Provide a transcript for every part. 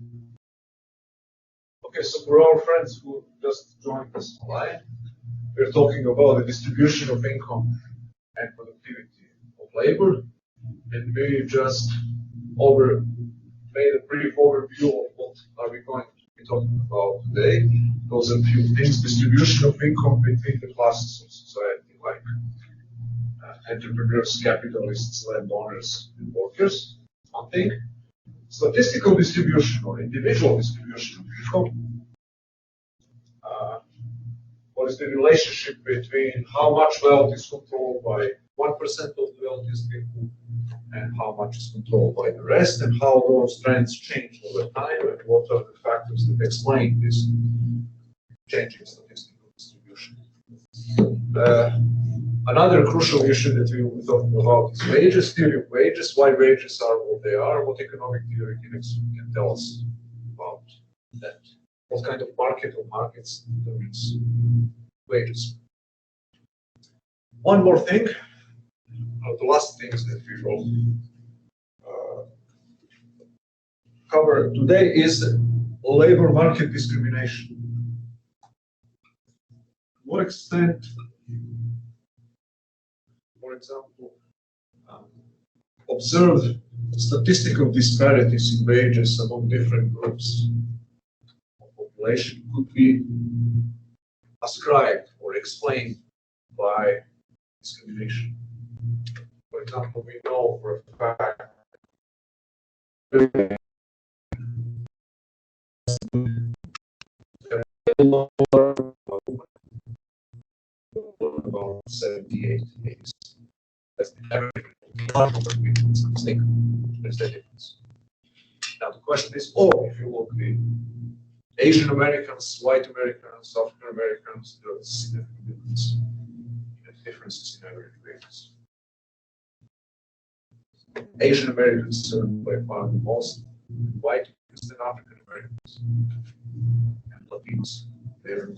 Okay, so for our friends who just joined us live, we're talking about the distribution of income and productivity of labor, and we just made a brief overview of what are we going to be talking about today. Those are a few things: distribution of income between the classes of society, like entrepreneurs, capitalists, landowners, and workers. One thing. Statistical distribution or individual distribution of income. What is the relationship between how much wealth is controlled by 1% of the wealthiest people and how much is controlled by the rest, and how those trends change over time, and what are the factors that explain this changing statistical distribution. Another crucial issue that we will be talking about is wages, theory of wages, why wages are what they are, what economic theory can tell us about that, what kind of market or markets determines wages. One more thing, the last things that we will cover today is labor market discrimination. To what extent, for example, observed statistical disparities in wages among different groups of population could be ascribed or explained by discrimination. For example, we know for a fact about 78 days. That's the average. Mistake. There's that difference. Now the question is, if you look at Asian Americans, white Americans, African Americans, there is significant differences in average wages. Asian Americans are by far the most, white than African Americans and Latinos. They're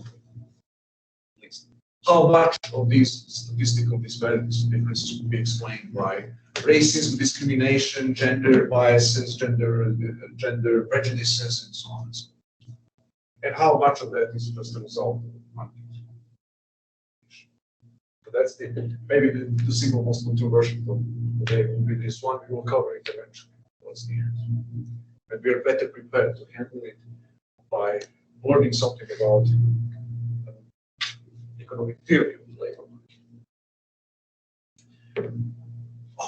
least. How much of these statistical disparities and differences could be explained by racism, discrimination, gender biases, gender prejudices, and so on and so on? And how much of that is just a result of market? So that's maybe the single most controversial topic today will be this one. We will cover it eventually towards the end. And we are better prepared to handle it by learning something about economic theory of the labor market.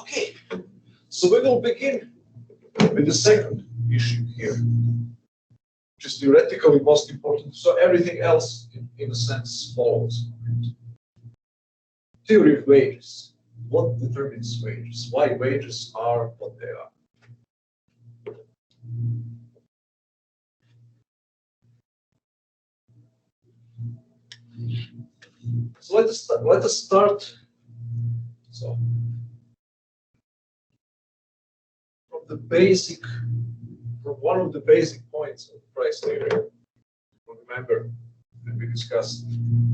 Okay, so we will begin with the second issue here, which is theoretically most important. So everything else, in a sense, follows. Theory of wages. What determines wages? Why wages are what they are? So let us start. So from one of the basic points of price theory. Remember that we discussed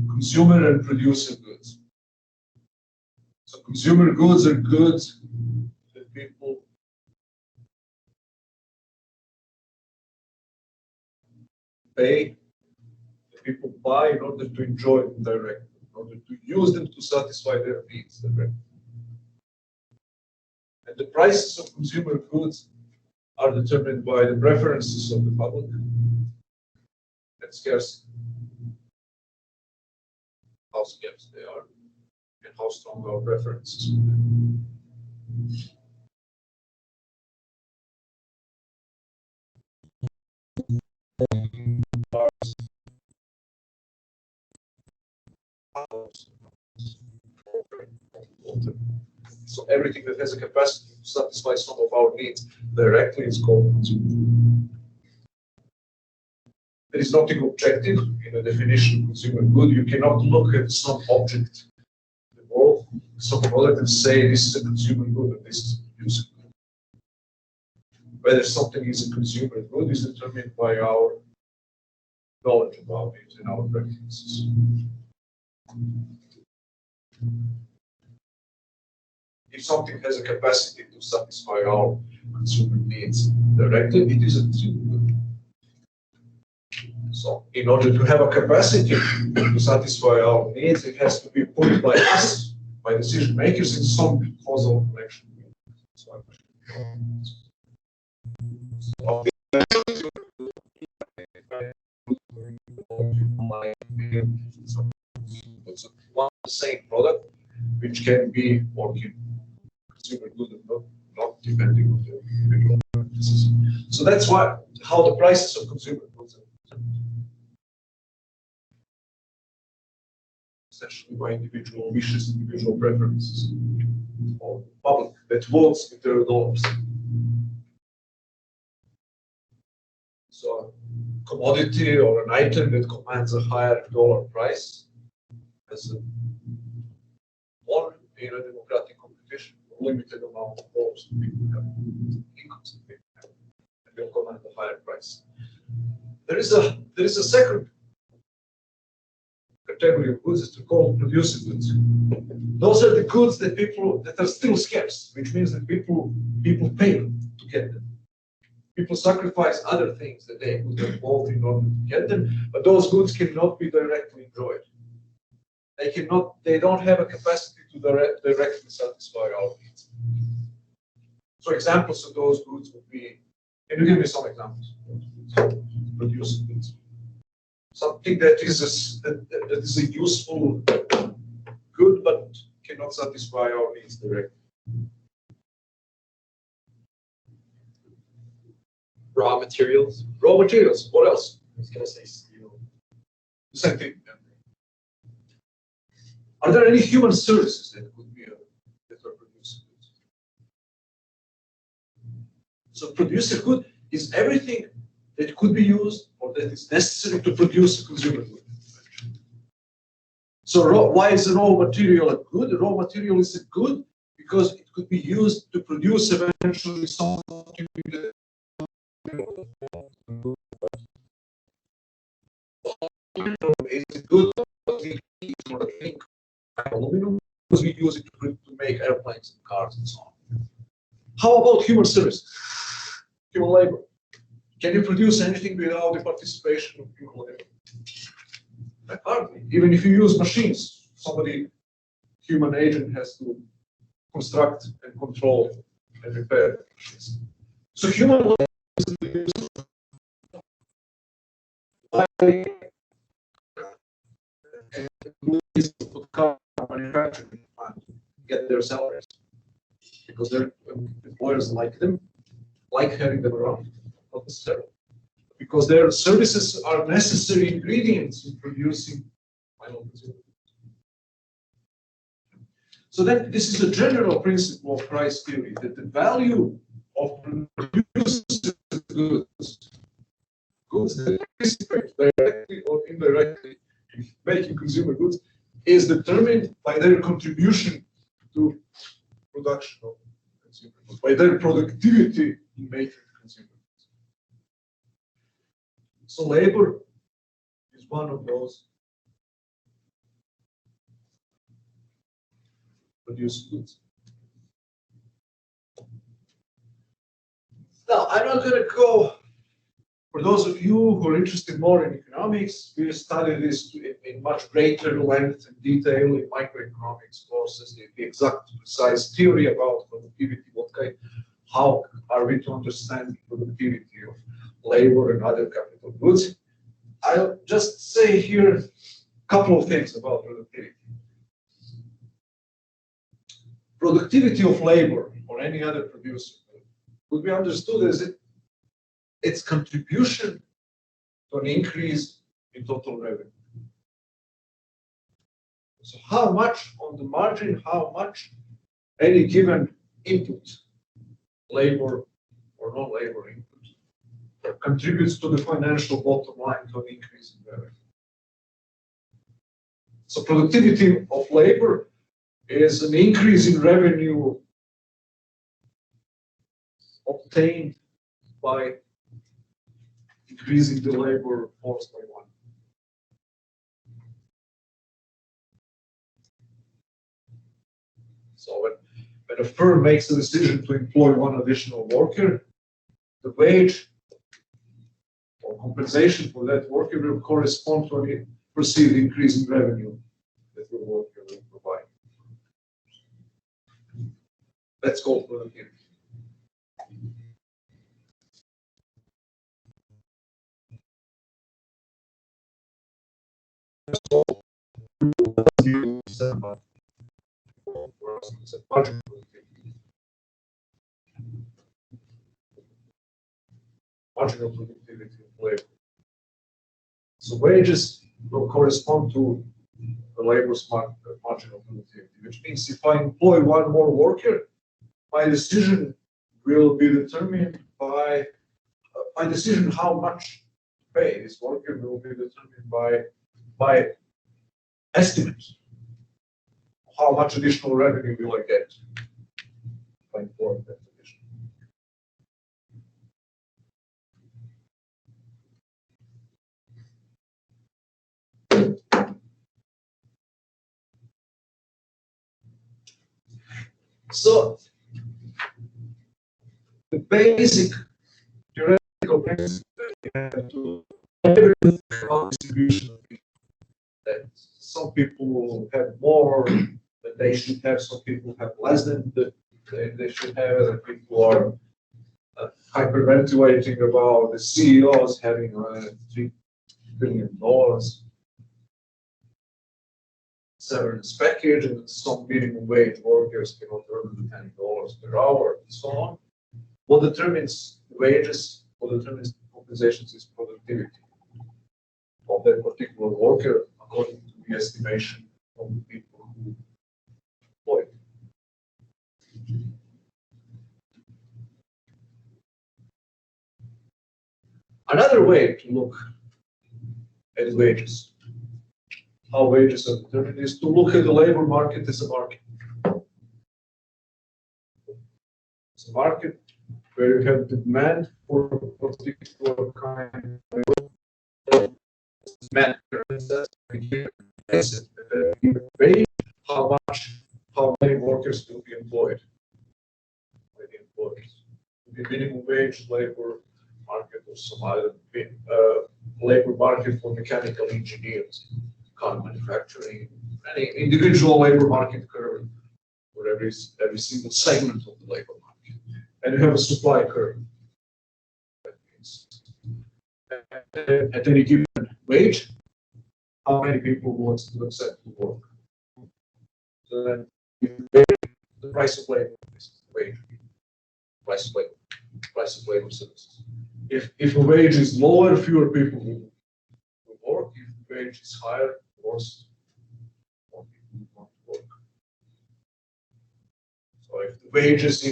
consumer and producer goods. So consumer goods are goods that people pay, that people buy in order to enjoy them directly, in order to use them to satisfy their needs directly. And the prices of consumer goods are determined by the preferences of the public and scarcity, how scarce they are, and how strong our preferences are. So everything that has a capacity to satisfy some of our needs directly is called consumer. There is nothing objective in the definition of consumer good. You cannot look at some object in the world, some product, and say this is a consumer good and this is a producer good. Whether something is a consumer good is determined by our knowledge about it and our practices. If something has a capacity to satisfy our consumer needs directly, it is a consumer good. So in order to have a capacity to satisfy our needs, it has to be put by us, by decision makers, in some causal connection. So, it's one the same product which can be working consumer good and not depending on the individual preferences. So that's why how the prices of consumer goods are essentially by individual wishes, individual preferences, or public that votes with their dollars. So a commodity or an item that commands a higher dollar price has won in a democratic competition, a limited amount of dollars people have incomes and people have, and will command a higher price. There is a second category of goods that are called producer goods. Those are the goods that are still scarce, which means that people pay to get them. People sacrifice other things that they could have bought in order to get them, but those goods cannot be directly enjoyed. They don't have a capacity to directly satisfy our needs. So examples of those goods would be, can you give me some examples? Producer goods. Something that is a useful good but cannot satisfy our needs directly. Raw materials. Raw materials. What else? I was going to say steel. The same thing. Are there any human services that could be that are producer goods? So producer good is everything that could be used or that is necessary to produce a consumer good. So why is a raw material a good? A raw material is a good because it could be used to produce eventually something that is good aluminum because we use it to make airplanes and cars and so on. How about human service? Human labor. Can you produce anything without the participation of human labor? Hardly. Even if you use machines, human agent has to construct and control and repair machines. So human labor is manufacturing plant get their salaries because their employers like them, like having them around, not necessarily. Because their services are necessary ingredients in producing final consumer goods. So then this is a general principle of price theory, that the value of produced goods that participate directly or indirectly in making consumer goods is determined by their contribution to production of consumer goods, by their productivity in making consumer goods. So labor is one of those produced goods. Now, I'm not going to go, for those of you who are interested more in economics, we study this in much greater length and detail in microeconomics courses, the exact precise theory about productivity, how are we to understand productivity of labor and other capital goods. I'll just say here a couple of things about productivity. Productivity of labor or any other producer would be understood as its contribution to an increase in total revenue. So how much on the margin, how much any given input, labor or non-labor input, contributes to the financial bottom line to an increase in revenue. So productivity of labor is an increase in revenue obtained by increasing the labor force by one. So when a firm makes a decision to employ one additional worker, the wage or compensation for that worker will correspond to a perceived increase in revenue that the worker will provide. That's called productivity. Marginal productivity of labor. So wages will correspond to the labor's marginal productivity, which means if I employ one more worker, my decision will be determined by my decision how much to pay this worker will be determined by estimates. How much additional revenue will I get if I employ that additional? So the basic theoretical principle to distribution that some people have more than they should have, some people have less than they should have, and people are hyperventilating about the CEOs having $3 billion severance package, and some minimum wage workers cannot earn $10 per hour, and so on. What determines wages, what determines compensations is productivity of that particular worker according to the estimation of the people who employ it. Another way to look at wages, how wages are determined, is to look at the labor market as a market. It's a market where you have demand for a particular kind of demand, how many workers will be employed by the employers. The minimum wage labor market or some other labor market for mechanical engineers, car manufacturing, any individual labor market curve for every single segment of the labor market. And you have a supply curve. That means at any given wage, how many people want to accept to work. So then the price of labor is the wage, price of labor services. If a wage is lower, fewer people will work. If the wage is higher, of course, more people want to work. So if the wages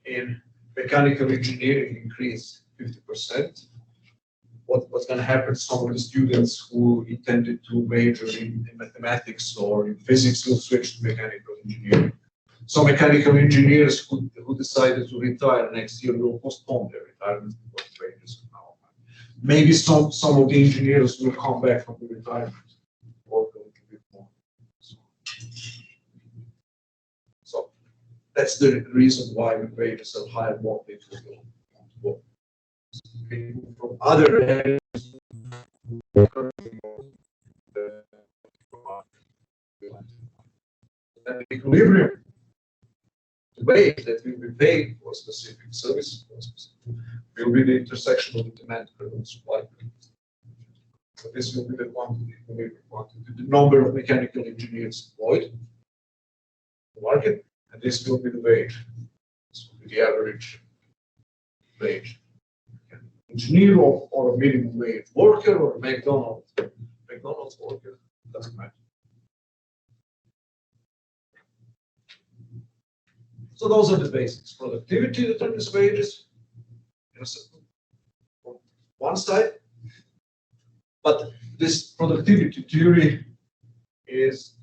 in mechanical engineering increase 50%, what's going to happen? Some of the students who intended to major in mathematics or in physics will switch to mechanical engineering. Some mechanical engineers who decided to retire next year will postpone their retirement because wages are now high. Maybe some of the engineers will come back from the retirement, work a little bit more. So that's the reason why the wages are high. More people will want to work. People from other areas and the equilibrium, the wage that will be paid for a specific service will be the intersection of the demand curve and supply curve. So this will be the quantity, the number of mechanical engineers employed in the market, and this will be the wage. This will be the average wage. Engineer or a minimum wage worker or a McDonald's worker, doesn't matter. So those are the basics. Productivity determines wages on one side, but this productivity theory is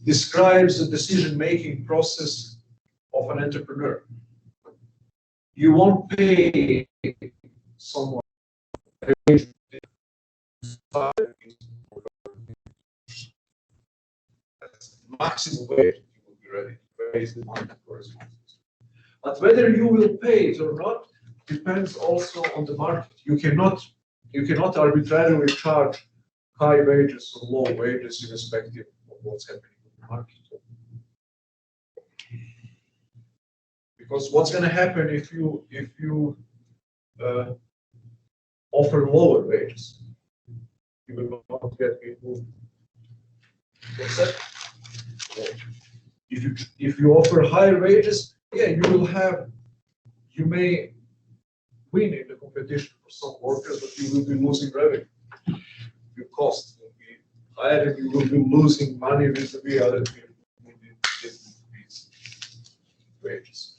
describes the decision-making process of an entrepreneur. You won't pay someone maximum wage you will be ready to raise the money for responses. But whether you will pay it or not depends also on the market. You cannot arbitrarily charge high wages or low wages irrespective of what's happening in the market. Because what's going to happen if you offer lower wages? You will not get people. What's that? If you offer higher wages, yeah, you may win in the competition for some workers, but you will be losing revenue. Your cost will be higher, and you will be losing money vis-a-vis other people who didn't increase wages.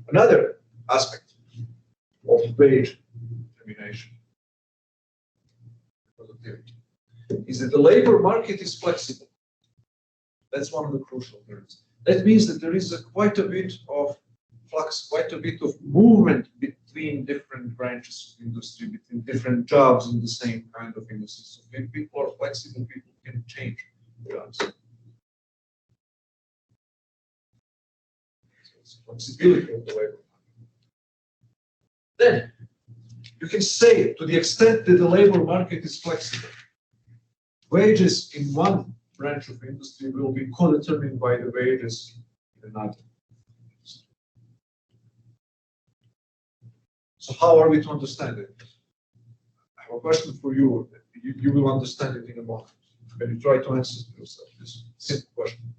Another aspect of wage determination is that the labor market is flexible. That's one of the crucial terms. That means that there is quite a bit of flux, quite a bit of movement between different branches of industry, between different jobs in the same kind of industry. So when people are flexible, people can change jobs. So it's flexibility of the labor market. Then you can say, to the extent that the labor market is flexible, wages in one branch of industry will be co-determined by the wages in another. So how are we to understand it? I have a question for you. You will understand it in a moment. When you try to answer yourself this simple question.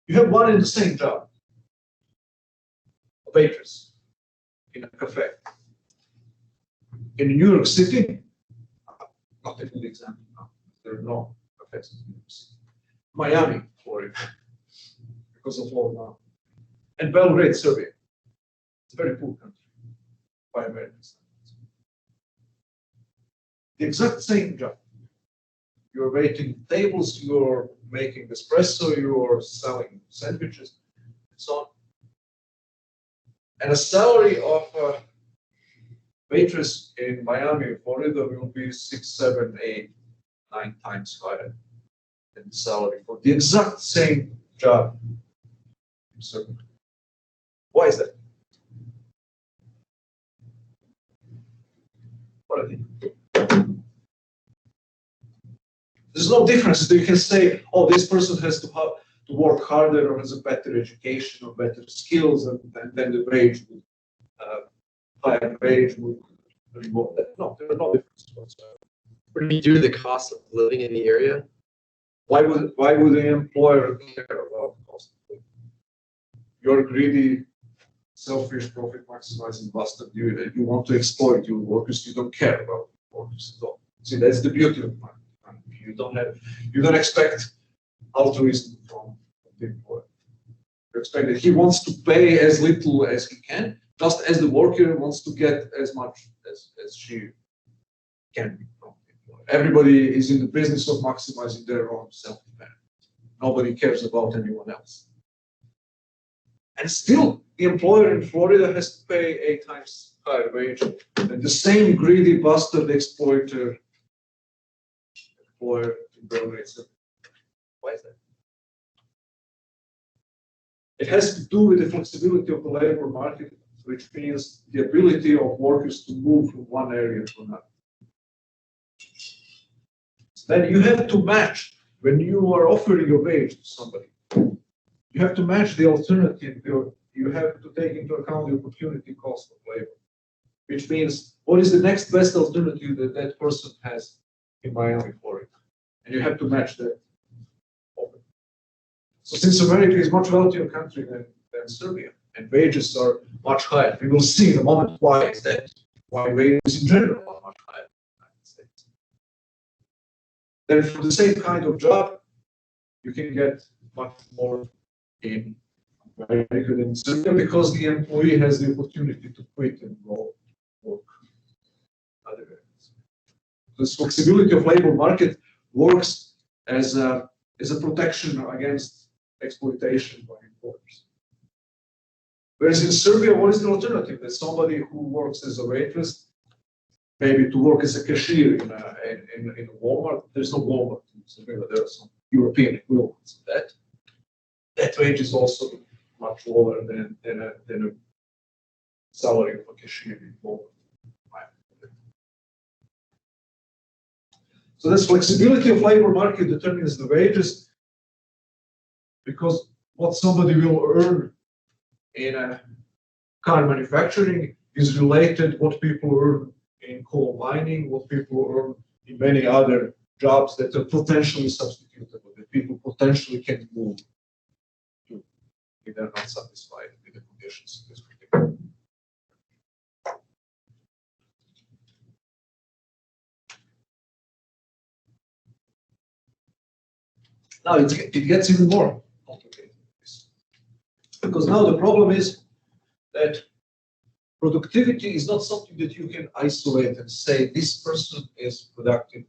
You have one and the same job. A waitress in a cafe. In New York City, not a good example now. There are no cafes in New York City. Miami, for example, because of lockdown. And Belgrade, Serbia. It's a very poor country by American standards. The exact same job. You're waiting tables, you're making espresso, you're selling sandwiches, and so on. And a salary of a waitress in Miami, Florida will be 6, 7, 8, 9 times higher than the salary for the exact same job. So, why is that? What I think. There's no difference. You can say, oh, this person has to work harder or has a better education or better skills, and then the wage would, higher wage would reward that. No, there are no differences whatsoever. What do you do with the cost of living in the area? Why would the employer care about the cost of living? You're greedy, selfish, profit maximizing bastard. You want to exploit your workers. You don't care about workers at all. See, that's the beauty of money. You don't expect altruism from the employer. You expect that he wants to pay as little as he can, just as the worker wants to get as much as she can be from the employer. Everybody is in the business of maximizing their own self-dependence. Nobody cares about anyone else. And still, the employer in Florida has to pay 8 times higher wage than the same greedy bastard exploiter employer in Belgrade. Why is that? It has to do with the flexibility of the labor market, which means the ability of workers to move from one area to another. So then you have to match, when you are offering a wage to somebody, you have to match the alternative. You have to take into account the opportunity cost of labor, which means what is the next best alternative that that person has in Miami, Florida, and you have to match that offer. So since America is a much wealthier country than Serbia, and wages are much higher, we will see in a moment why is that, why wages in general are much higher in the United States. Then for the same kind of job, you can get much more in America than Serbia because the employee has the opportunity to quit and go work other areas. This flexibility of labor market works as a protection against exploitation by employers. Whereas in Serbia, what is the alternative? That somebody who works as a waitress, maybe to work as a cashier in a Walmart. There's no Walmart in Serbia. There are some European equivalents of that. That wage is also much lower than a salary of a cashier in Poland. So this flexibility of labor market determines the wages, because what somebody will earn in a car manufacturing is related what people earn in coal mining, what people earn in many other jobs that are potentially substitutable, that people potentially can move to if they're not satisfied with the conditions in this particular. Now it gets even more complicated, because now the problem is that productivity is not something that you can isolate and say this person is productive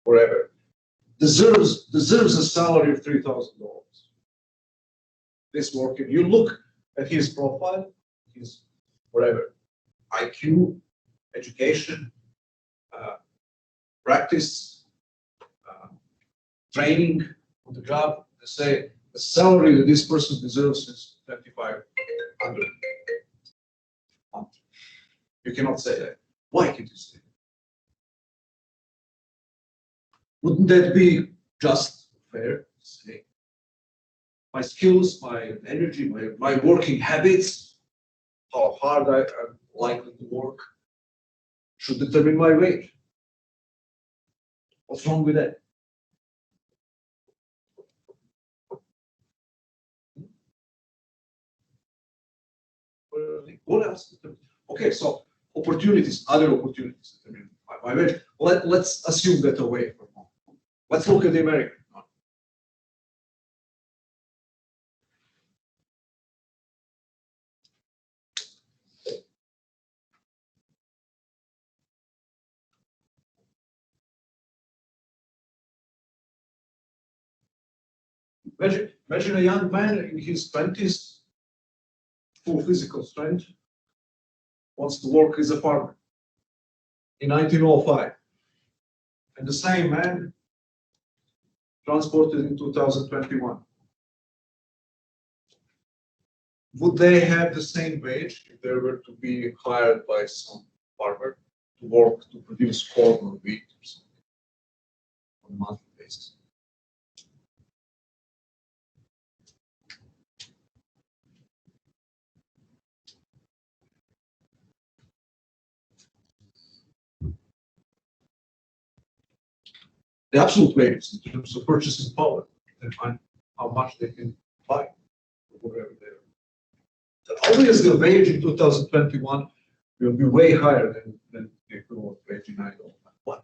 forever, deserves a salary of $3,000. This worker, you look at his profile, his whatever, IQ, education, practice, training on the job, they say the salary that this person deserves is $2,500. You cannot say that. Why can't you say that? Wouldn't that be just fair to say? My skills, my energy, my working habits, how hard I'm likely to work, should determine my wage. What's wrong with that? What else? Okay, so opportunities, other opportunities determine my wage. Let's assume that away for a moment. Let's look at the American. Imagine a young man in his 20s, full physical strength, wants to work as a farmer in 1905. And the same man transported in 2021. Would they have the same wage if they were to be hired by some farmer to work to produce corn or wheat or something on a monthly basis? The absolute wages in terms of purchasing power, and find how much they can buy or whatever they are. Obviously, the wage in 2021 will be way higher than the equivalent wage in 1901.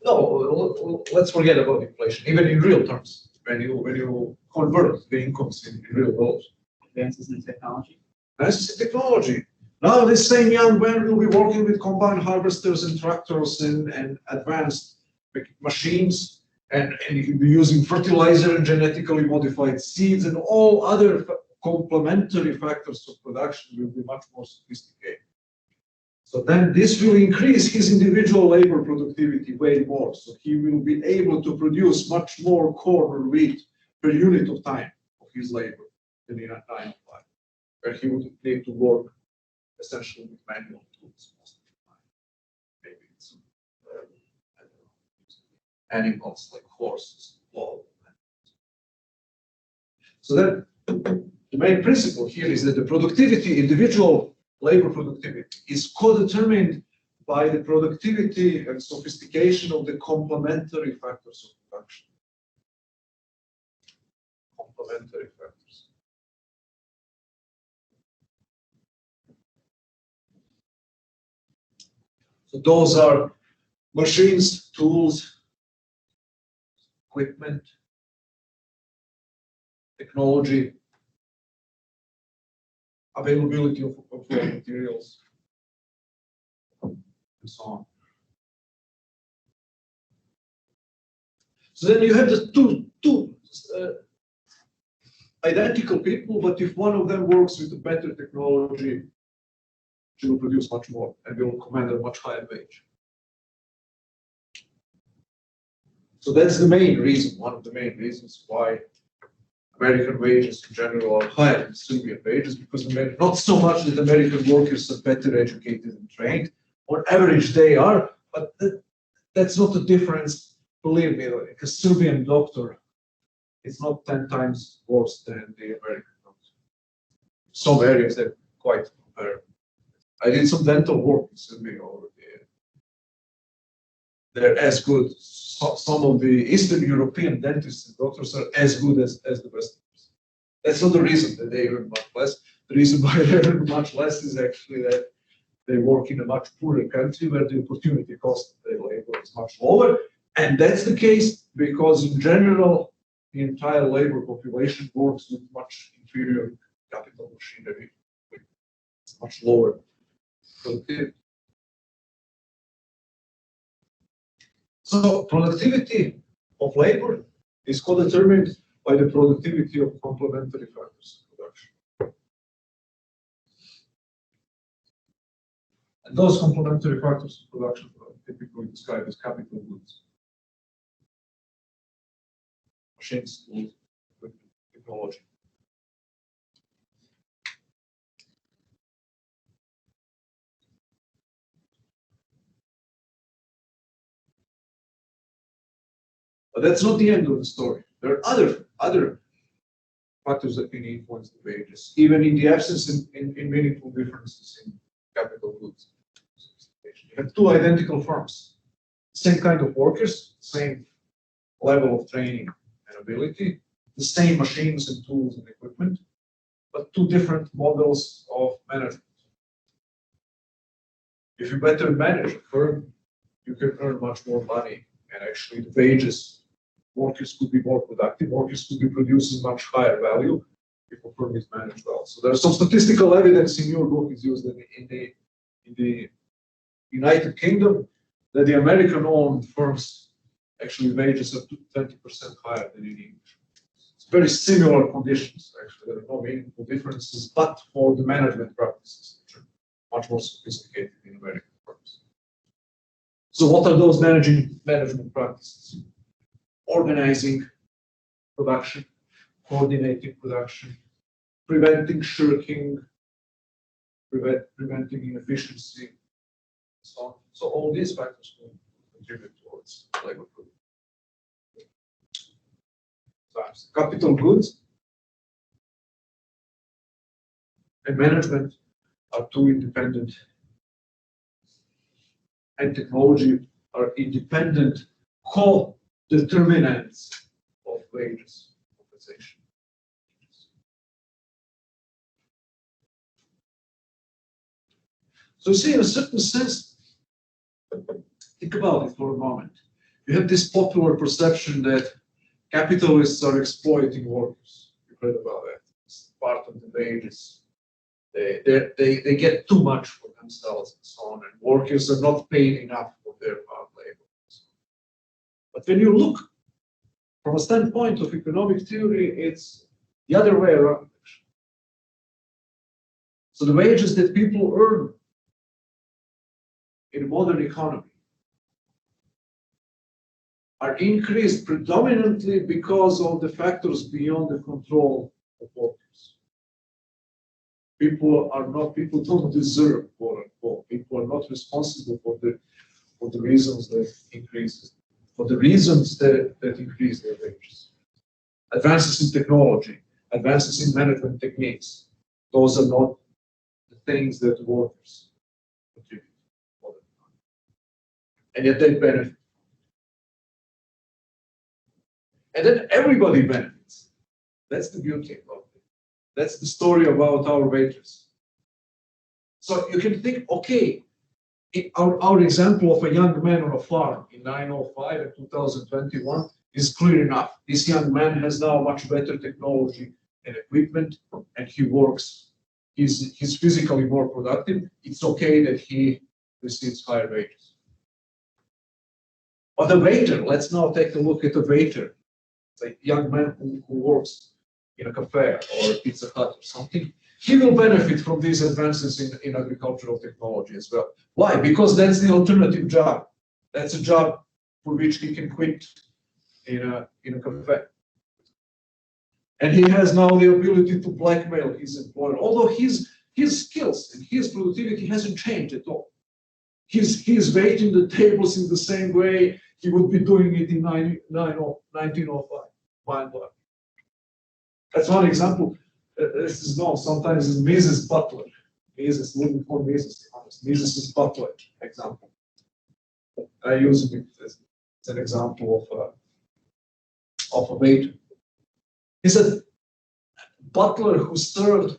No, let's forget about inflation. Even in real terms, when you convert the incomes in real dollars. Advances in technology. Advances in technology. Now this same young man will be working with combine harvesters and tractors and advanced machines, and he will be using fertilizer and genetically modified seeds, and all other complementary factors of production will be much more sophisticated. So then this will increase his individual labor productivity way more. So he will be able to produce much more corn or wheat per unit of time of his labor than in 905, where he would need to work essentially with manual tools most of the time. Maybe it's I don't know, animals like horses, plow. So then the main principle here is that the productivity, individual labor productivity, is co-determined by the productivity and sophistication of the complementary factors of production. Complementary factors. So those are machines, tools, equipment, technology, availability of raw materials, and so on. So then you have the two identical people, but if one of them works with a better technology, she will produce much more and will command a much higher wage. So that's the main reason, one of the main reasons why American wages in general are higher than Serbian wages, because not so much that American workers are better educated and trained. On average, they are, but that's not the difference. Believe me, like a Serbian doctor is not 10 times worse than the American doctor. Some areas they're quite comparable. I did some dental work in Serbia over there. They're as good. Some of the Eastern European dentists and doctors are as good as the Westerners. That's not the reason that they earn much less. The reason why they earn much less is actually that they work in a much poorer country where the opportunity cost of their labor is much lower. And that's the case because in general, the entire labor population works with much inferior capital machinery. It's much lower productivity. So productivity of labor is co-determined by the productivity of complementary factors of production. And those complementary factors of production are typically described as capital goods. Machines, tools, equipment, technology. But that's not the end of the story. There are other factors that can influence the wages, even in the absence in meaningful differences in capital goods. You have two identical firms, same kind of workers, same level of training and ability, the same machines and tools and equipment, but two different models of management. If you better manage a firm, you can earn much more money, and actually the wages. Workers could be more productive, workers could be producing much higher value if a firm is managed well. So there's some statistical evidence in your book is used in the United Kingdom that the American-owned firms actually wages are 20% higher than in English. It's very similar conditions, actually. There are no meaningful differences, but for the management practices, which are much more sophisticated in American firms. So what are those management practices? Organizing production, coordinating production, preventing shirking, preventing inefficiency, and so on. So all these factors will contribute towards labor productivity. Capital goods and management are two independent, and technology are independent co-determinants of wages compensation. So you see, in a certain sense, think about it for a moment. You have this popular perception that capitalists are exploiting workers. You've heard about that. It's part of the wages. They get too much for themselves and so on, and workers are not paid enough for their hard labor. But when you look from a standpoint of economic theory, it's the other way around. So the wages that people earn in a modern economy are increased predominantly because of the factors beyond the control of workers. People don't deserve, quote unquote. People are not responsible for the reasons that increase their wages. Advances in technology, advances in management techniques, those are not the things that workers contribute. And yet they benefit. And then everybody benefits. That's the beauty of it. That's the story about our wages. So you can think, okay, our example of a young man on a farm in 905 and 2021 is clear enough. This young man has now much better technology and equipment, and he works. He's physically more productive. It's okay that he receives higher wages. But the waiter, let's now take a look at the waiter. It's a young man who works in a cafe or a Pizza Hut or something. he will benefit from these advances in agricultural technology as well. Why? Because that's the alternative job. That's a job for which he can quit in a cafe. And he has now the ability to blackmail his employer, although his skills and his productivity hasn't changed at all. He's waiting the tables in the same way he would be doing it in 1905. Mind blowing. That's one example. This is known sometimes as Mrs. Butler. Mrs. looking for Mrs. Mrs. Butler example. I use it as an example of a waiter. He said, Butler, who served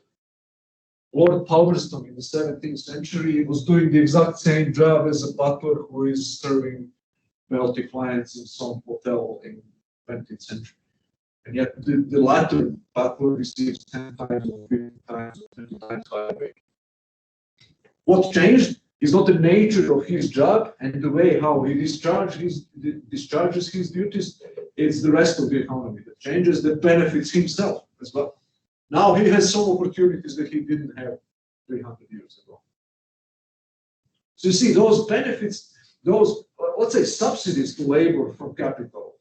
Lord Palmerston in the 17th century, was doing the exact same job as a butler who is serving wealthy clients in some hotel in 20th century. And yet the latter butler receives 10 times or 15 times or 20 times higher wage. What changed is not the nature of his job and the way how he discharges his duties, it's the rest of the economy that changes, that benefits himself as well. Now he has some opportunities that he didn't have 300 years ago. So you see, those benefits, those, let's say, subsidies to labor from capital,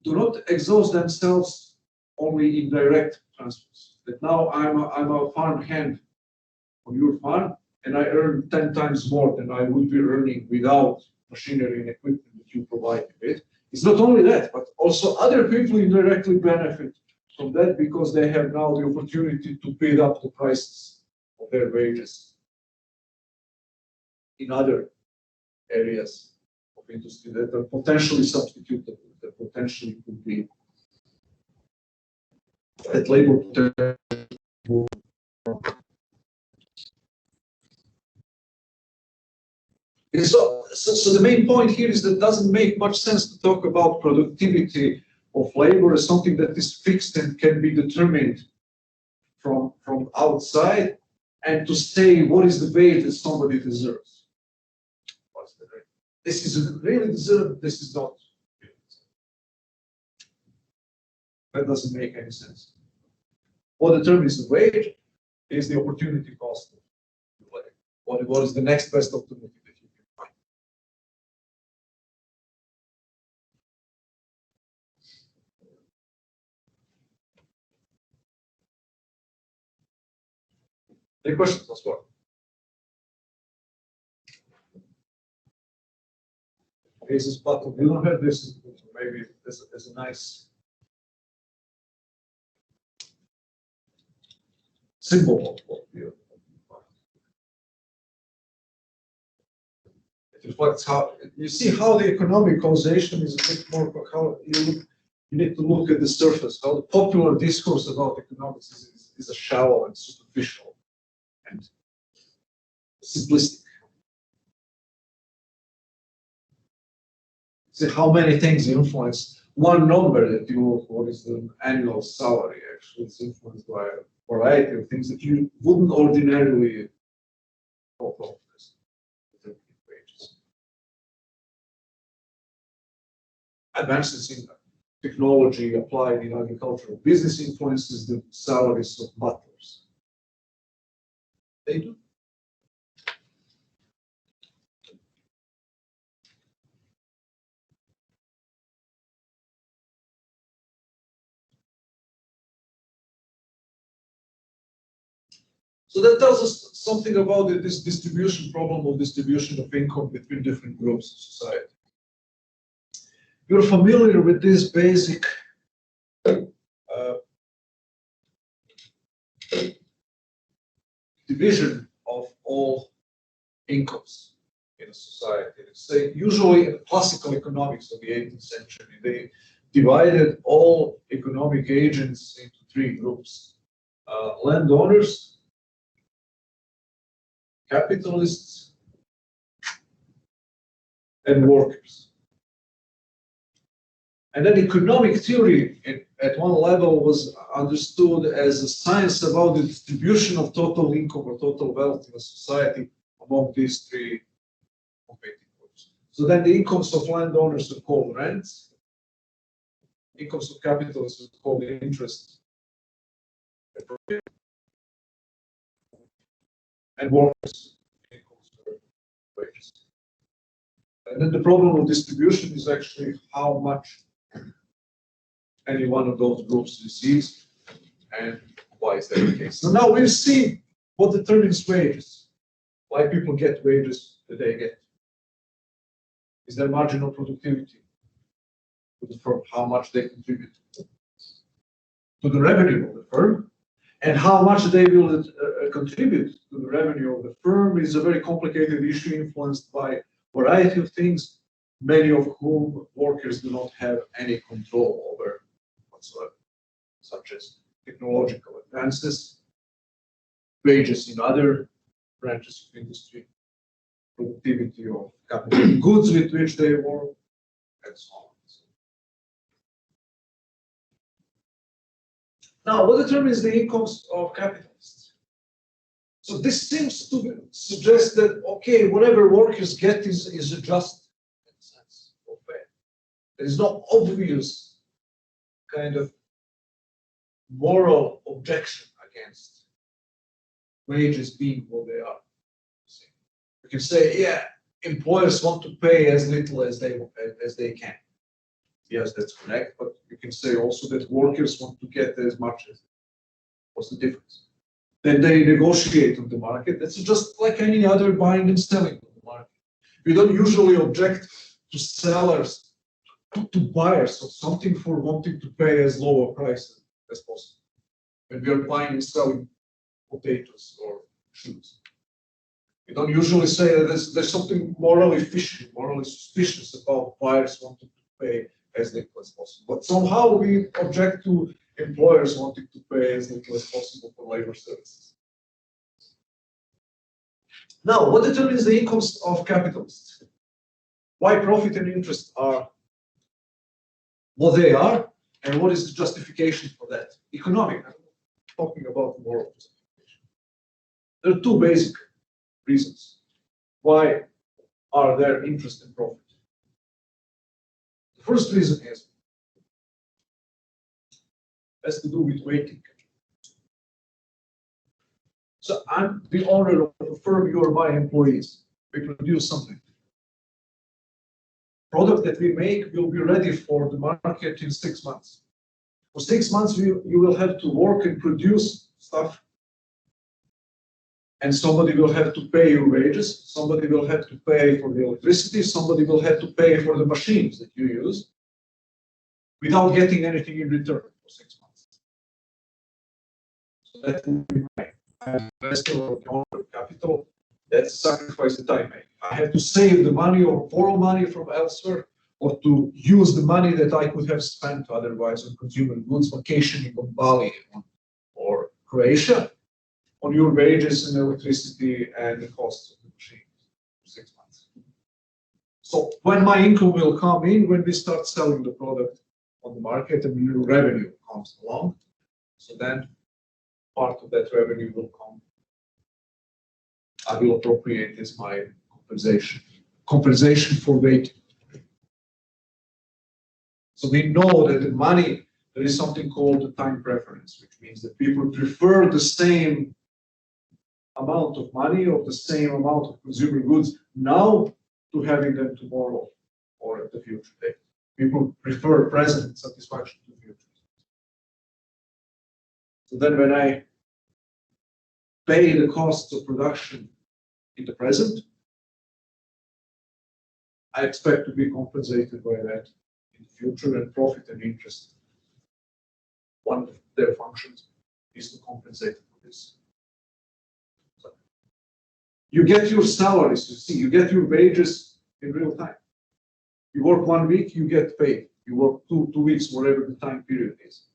do not exhaust themselves only in direct transfers. That now I'm a farm hand on your farm, and I earn 10 times more than I would be earning without machinery and equipment that you provide with. It's not only that, but also other people indirectly benefit from that because they have now the opportunity to bid up the prices of their wages in other areas of industry that are potentially substitutable, that potentially could be at labor. So the main point here is that it doesn't make much sense to talk about productivity of labor as something that is fixed and can be determined from outside, and to say what is the wage that somebody deserves. What's the rate? This is really deserved, this is not. That doesn't make any sense. What determines the wage is the opportunity cost of the labor. What is the next best opportunity that you can find? Any questions? Let's go. This is button. We don't have this. Maybe this is a nice symbol of what we are. It reflects how you see how the economic causation is a bit more how you need to look at the surface. How the popular discourse about economics is a shallow and superficial and simplistic. See how many things influence one number that you look for is the annual salary. Actually, it's influenced by a variety of things that you wouldn't ordinarily talk of as wages. Advances in technology applied in agricultural business influences the salaries of butlers. They do. So that tells us something about this distribution problem of distribution of income between different groups of society. You're familiar with this basic division of all incomes in a society. Say, usually in classical economics of the 18th century, they divided all economic agents into three groups: landowners, capitalists, and workers. And then economic theory at one level was understood as a science about the distribution of total income or total wealth in a society among these three competing groups. So then the incomes of landowners are called rents, incomes of capitalists are called interest, and workers' incomes or wages. And then the problem of distribution is actually how much any one of those groups receives and why is that the case. So now we'll see what determines wages, why people get wages that they get. Is there marginal productivity to the firm, how much they contribute to the revenue of the firm, and how much they will contribute to the revenue of the firm is a very complicated issue influenced by a variety of things, many of whom workers do not have any control over whatsoever, such as technological advances, wages in other branches of industry, productivity of capital goods with which they work, and so on. Now, what determines the incomes of capitalists? So this seems to suggest that, okay, whatever workers get is just in a sense of fair. There is no obvious kind of moral objection against wages being what they are. You can say, yeah, employers want to pay as little as they can. Yes, that's correct, but you can say also that workers want to get as much as. What's the difference? Then they negotiate on the market. That's just like any other buying and selling on the market. We don't usually object to sellers, to buyers of something for wanting to pay as low a price as possible. When we are buying and selling potatoes or shoes. We don't usually say that there's something morally fishy, morally suspicious about buyers wanting to pay as little as possible. But somehow we object to employers wanting to pay as little as possible for labor services. Now, what determines the incomes of capitalists? Why profit and interest are what they are, and what is the justification for that? Economic. I'm talking about moral justification. There are two basic reasons why are there interest and profit. The first reason has to do with weighting. So I'm the owner of a firm, you are my employees. We produce something. Product that we make will be ready for the market in 6 months. For 6 months, you will have to work and produce stuff. And somebody will have to pay your wages, somebody will have to pay for the electricity, somebody will have to pay for the machines that you use without getting anything in return for 6 months. So that will be my investor or capital. That's a sacrifice that I make. I have to save the money or borrow money from elsewhere or to use the money that I could have spent otherwise on consumer goods, vacationing on Bali or Croatia, on your wages and electricity and the costs of the machine for 6 months. So when my income will come in, when we start selling the product on the market and new revenue comes along, so then part of that revenue will come. I will appropriate as my compensation for waiting. So we know that the money, there is something called the time preference, which means that people prefer the same amount of money or the same amount of consumer goods now to having them tomorrow or at the future date. People prefer present satisfaction to future. So then when I pay the costs of production in the present, I expect to be compensated by that in the future, and profit and interest. One of their functions is to compensate for this. So you get your salaries, you see, you get your wages in real time. You work 1 week, you get paid. You work two weeks, whatever the time period is.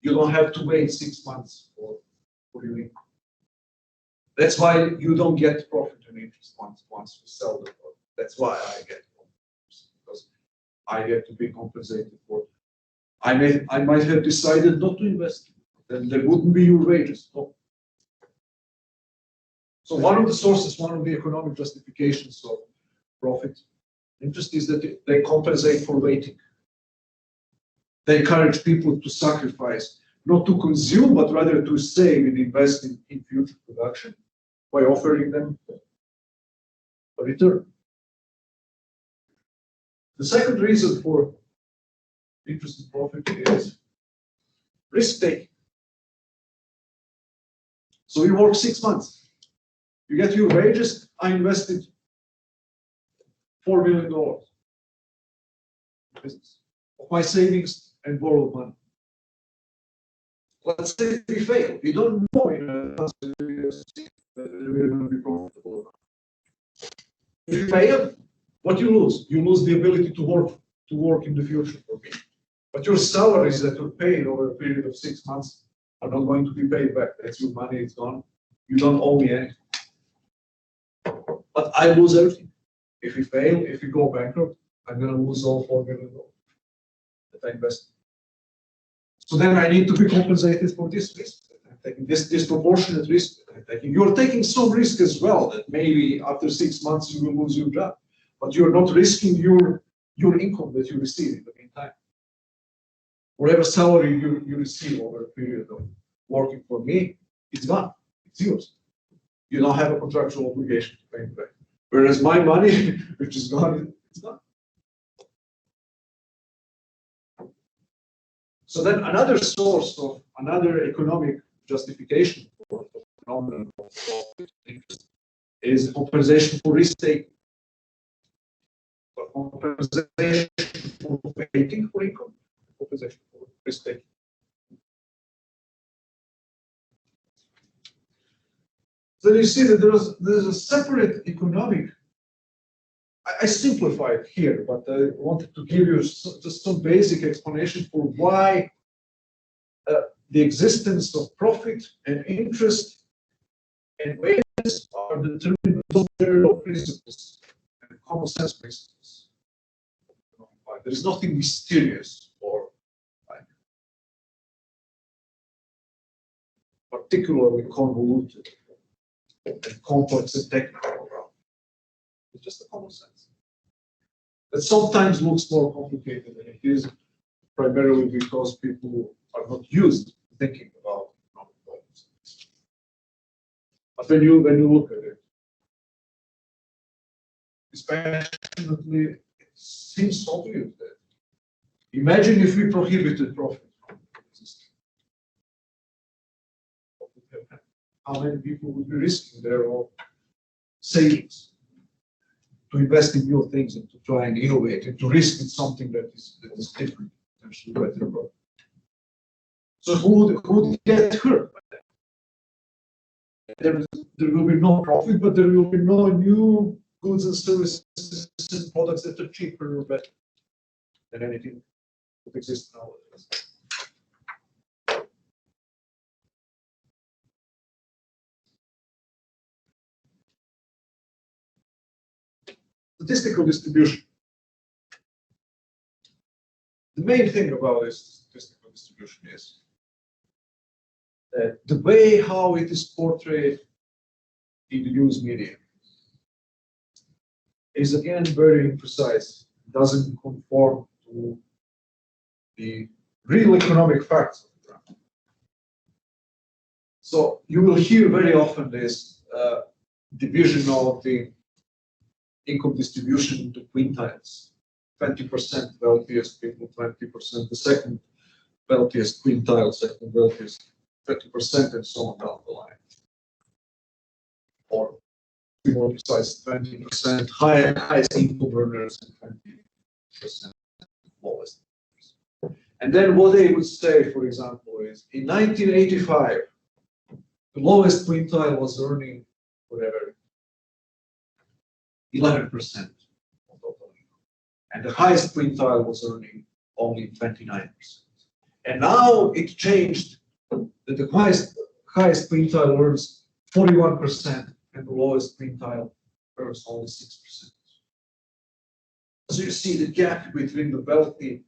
You don't have to wait 6 months for your income. That's why you don't get profit and interest once you sell the product. That's why I get profit, because I get to be compensated for. I might have decided not to invest, then there wouldn't be your wages. No. So one of the sources, one of the economic justifications of profit interest is that they compensate for waiting. They encourage people to sacrifice, not to consume, but rather to save and invest in future production. by offering them a return. The second reason for interest and profit is risk taking. So you work 6 months, you get your wages. I invested $4 million business of my savings and borrowed money. Let's say we fail. We don't know in advance whether we're going to be profitable or not. If you fail, what you lose? You lose the ability to work in the future for me. But your salaries that were paid over a period of 6 months are not going to be paid back. That's your money, it's gone. You don't owe me anything. But I lose everything. If we fail, if we go bankrupt, I'm going to lose all $4 million that I invested. So then I need to be compensated for this risk. I'm taking this disproportionate risk. You're taking some risk as well, that maybe after 6 months you will lose your job. But you're not risking your income that you receive in the meantime. Whatever salary you receive over a period of working for me, it's gone. It's yours. You don't have a contractual obligation to pay it back. Whereas my money, which is gone, it's gone. So then another source of another economic justification for the phenomenon of interest is compensation for risk taking. Compensation for waiting for income, compensation for risk taking. So you see that there's a separate economic. I simplify it here, but I wanted to give you just some basic explanation for why the existence of profit and interest and wages are determined by general principles and common sense principles. There is nothing mysterious or particularly convoluted and complex and technical. It's just a common sense. That sometimes looks more complicated than it is, primarily because people are not used to thinking about economic problems. But when you look at it, especially, it seems obvious that imagine if we prohibited profit from existing. What would happen? How many people would be risking their own savings to invest in new things and to try and innovate and to risk in something that is different, potentially better? So who would get hurt by that? There will be no profit, but there will be no new goods and services and products that are cheaper or better than anything that exists nowadays. Statistical distribution. The main thing about this statistical distribution is that the way how it is portrayed in the news media is again very imprecise, doesn't conform to the real economic facts of the ground. So you will hear very often this division of the income distribution into quintiles. 20% wealthiest people, 20% the second wealthiest quintile, second wealthiest 20%, and so on down the line. Or to be more precise, 20% highest income earners and 20% lowest. And then what they would say, for example, is in 1985, the lowest quintile was earning whatever 11% of total income, and the highest quintile was earning only 29%. And now it changed that the highest quintile earns 41%, and the lowest quintile earns only 6%. So you see the gap between the wealthy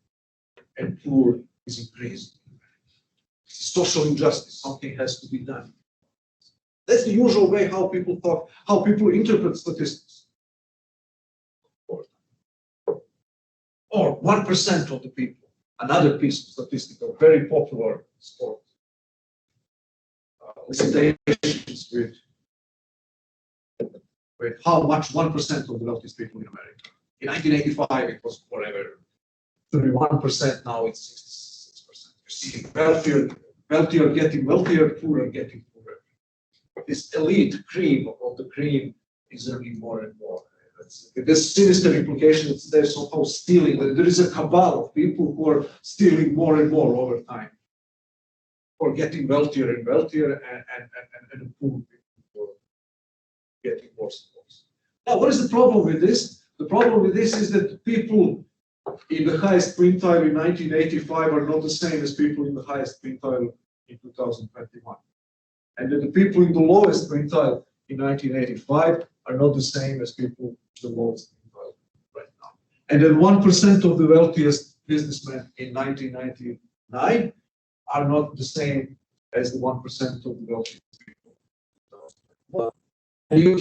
and poor is increasing. It's social injustice. Something has to be done. That's the usual way how people talk, how people interpret statistics. Or 1% of the people. Another piece of statistical, very popular sport. Licitations with with how much 1% of the wealthiest people in America. In 1985, it was whatever, 31%, now it's 66%. You see, wealthier getting wealthier, poorer getting poorer. This elite cream of the cream is earning more and more. This sinister implication is they're somehow stealing. There is a cabal of people who are stealing more and more over time, or getting wealthier and wealthier, and the poor people getting worse and worse. Now, what is the problem with this? The problem with this is that people in the highest quintile in 1985 are not the same as people in the highest quintile in 2021. And that the people in the lowest quintile in 1985 are not the same as people in the lowest quintile right now. And then 1% of the wealthiest businessmen in 1999 are not the same as the 1% of the wealthiest people. Well, you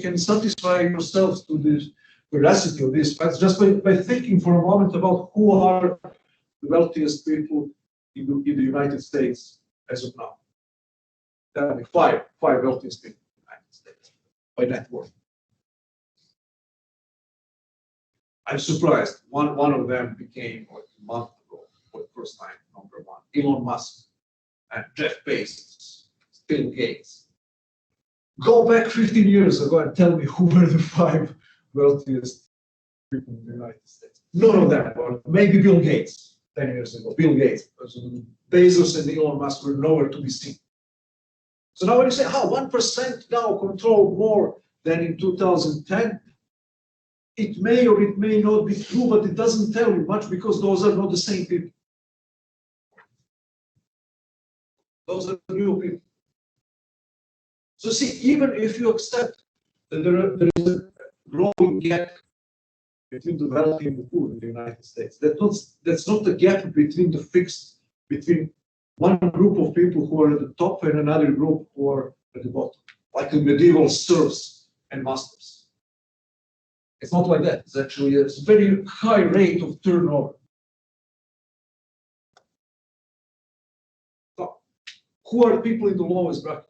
can satisfy yourselves to this veracity of these facts just by thinking for a moment about who are the wealthiest people in the United States as of now. There are five wealthiest people in the United States by net worth. I'm surprised. One of them became like a month ago for the first time number one. Elon Musk and Jeff Bezos, Bill Gates. Go back 15 years ago and tell me who were the five wealthiest people in the United States. None of them, or maybe Bill Gates 10 years ago. Bill Gates. Bezos and Elon Musk were nowhere to be seen. So now when you say, 1% now control more than in 2010, it may or it may not be true, but it doesn't tell you much because those are not the same people. Those are new people. So see, even if you accept that there is a growing gap between the wealthy and the poor in the United States, that's not the gap between one group of people who are at the top and another group who are at the bottom, like the medieval serfs and masters. It's not like that. It's actually a very high rate of turnover. So, who are the people in the lowest bracket?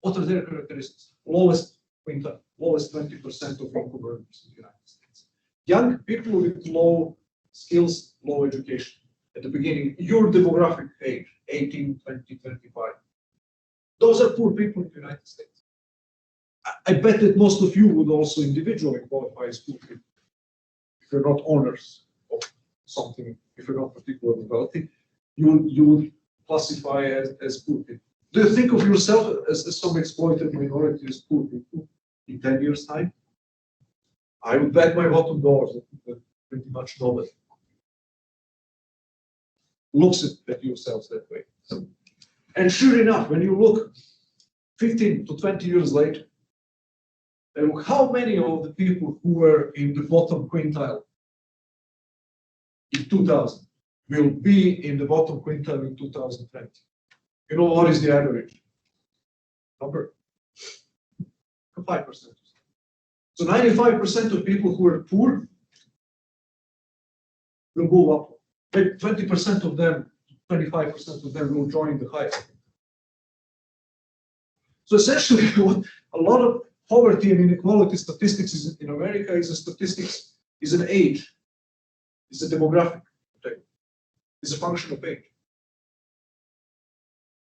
What are their characteristics? Lowest quintile, lowest 20% of income earners in the United States. Young people with low skills, low education. At the beginning, your demographic age, 18, 20, 25. Those are poor people in the United States. I bet that most of you would also individually qualify as poor people. If you're not owners of something, if you're not particularly wealthy, you would classify as poor people. Do you think of yourself as some exploited minority as poor people in 10 years' time? I would bet my bottom dollars that pretty much nobody looks at yourselves that way. And sure enough, when you look 15 to 20 years later, and look how many of the people who were in the bottom quintile in 2000 will be in the bottom quintile in 2020. You know what is the average number? 5%. So 95% of people who are poor will go up. Maybe 20% of them, 25% of them will join the highest. So essentially, what a lot of poverty and inequality statistics in America is an age, is a demographic, is a function of age.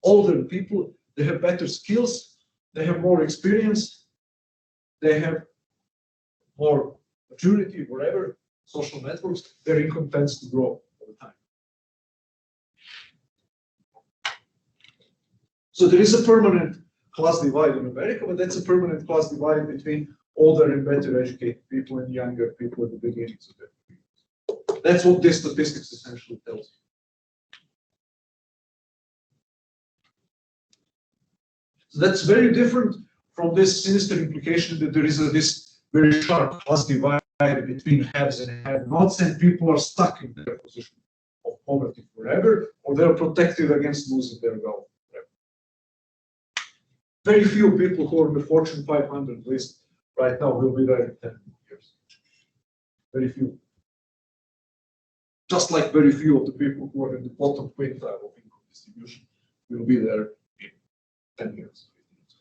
Older people, they have better skills, they have more experience, they have more maturity, whatever, social networks, their income tends to grow over time. So there is a permanent class divide in America, but that's a permanent class divide between older and better educated people and younger people at the beginnings of their careers. That's what this statistics essentially tells you. So that's very different from this sinister implication that there is this very sharp class divide between haves and have-nots, and people are stuck in their position of poverty forever, or they're protected against losing their wealth forever. Very few people who are on the Fortune 500 list right now will be there in 10 years. Very few. Just like very few of the people who are in the bottom quintile of income distribution will be there in 10 years.